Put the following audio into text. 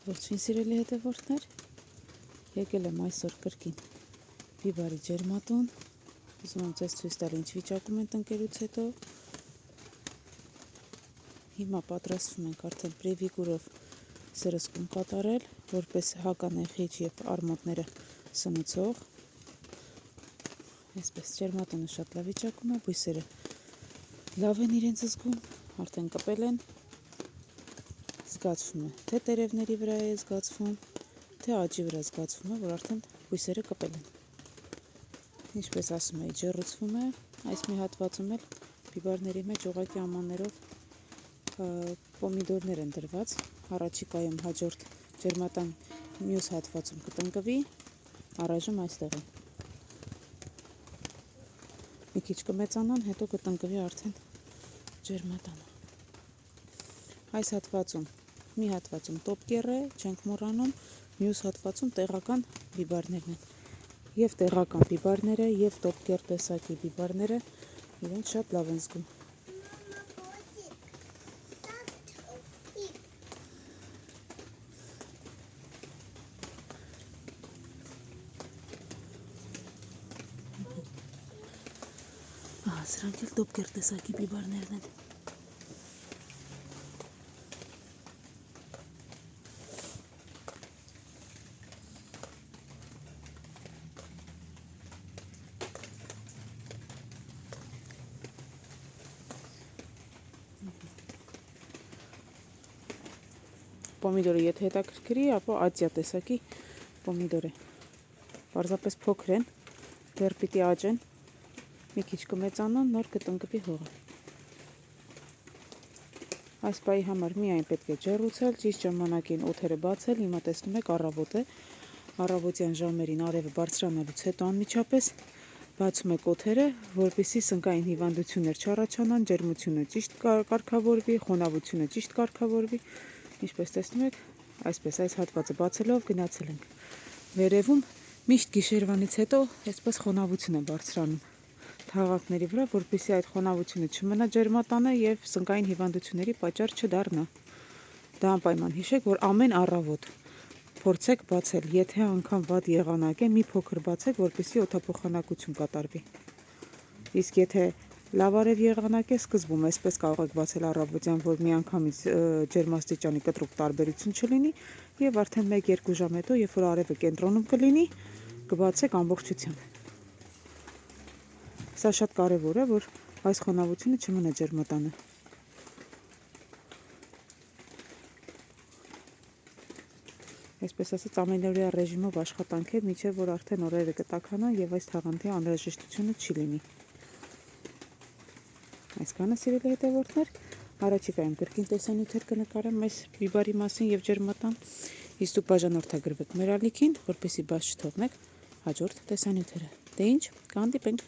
Ողջույն սիրելի հետևորդներ, եկել եմ այսօր կրկին բիբարի ջերմատուն, ուզում եմ ձեզ ցույց տալ ինչ վիճակում են տնկելուց հետո, հիմա պատրաստվում ենք արդեն պրևիգուրով սրսկում կատարել, որպես հականեխիչ և արմատները սնուցող, այսպես ջերմատունը շատ լավ վիճակում է, բույսերը լավ են իրենց զգում, արդեն կպել են, զգացվում է, թե տերևների վրա է զգացվում, թե աճի վրա զգացվում է, որ արդեն բույսերը կպել են։ Ինչպես ասում էի, ջեռուցվում է, այս մի հատվածում էլ բիբարների մեջ ուղղակի ամաններով պոմիդորներ են դրված, առաջիկայում հաջորդ ջերմատան մյուս հատվածում կտնկվի, առայժմ այստեղ է։ Մի քիչ կմեծանան, հետո կտնկվի արդեն ջերմատանը։ Այս հատվածում, մի հատվածում տոպկեռ է, չենք մոռանում, մյուս հատվածում տեղական բիբարներն են։ Եվ տեղական բիբարները, և տոպկեռ տեսակի բիբարները իրենց շատ լավ են զգում։ Սրանք էլ տոպկեռ տեսակի բիբարներն են։ Պոմիդորը եթե հետաքրքրի, ապա ացիա տեսակի պոմիդոր է։ Պարզապես փոքր են, դեռ պիտի աճեն, մի քիչ կմեծանան, նոր կտնկվի հողը։ Այս պահի համար միայն պետք է ջեռուցել, ճիշտ ժամանակին օդերը բացել, հիմա տեսնում եք առավոտ է, առավոտյան ժամերին արևը բարձրանալուց հետո անմիջապես բացում եք օդերը, որպեսզի սնկային հիվանդություններ չառաջանան, ջերմությունը ճիշտ կարգավորվի, խոնավությունը ճիշտ կարգավորվի։ Ինչպես տեսնում եք, այսպես այս հատվածը բացելով գնացել ենք։ Վերևում միշտ գիշերվանից հետո այսպես խոնավություն է բարձրանում թաղանթների վրա, որպեսզի այդ խոնավությունը չմնա ջերմատանը և սնկային հիվանդությունների պատճառ չդառնա։ Դա անպայման հիշեք, որ ամեն առավոտ փորձեք բացել, եթե անգամ վատ եղանակ է, մի փոքր բացեք, որպեսզի օդափոխանակություն կատարվի։ Իսկ եթե լավ արև եղանակ է, սկզբում այսպես կարող եք բացել առավոտյան, որ միանգամից ջերմաստիճանի կտրուկ տարբերություն չլինի, եւ արդեն 1-2 ժամ հետո, երբ որ արևը կենտրոնում կլինի, կբացեք ամբողջությամբ։ Սա շատ կարևոր է, որ այս խոնավությունը չմնա ջերմատանը։ Այսպես ասած, ամենօրյա ռեժիմով աշխատանք է, մինչև որ արդեն օրերը կտաքանան եւ այս թաղանթի անհրաժեշտությունը չի լինի։ Այսքանը սիրելի հետևորդներ, առաջիկայում կրկին տեսանյութեր կնկարեմ այս բիբարի մասին եւ ջերմատան, իսկ դուք բաժանորդագրվեք մեր ալիքին, որպեսզի բաց չթողնեք հաջորդ տեսանյութերը։ Դե ինչ, կհանդիպենք։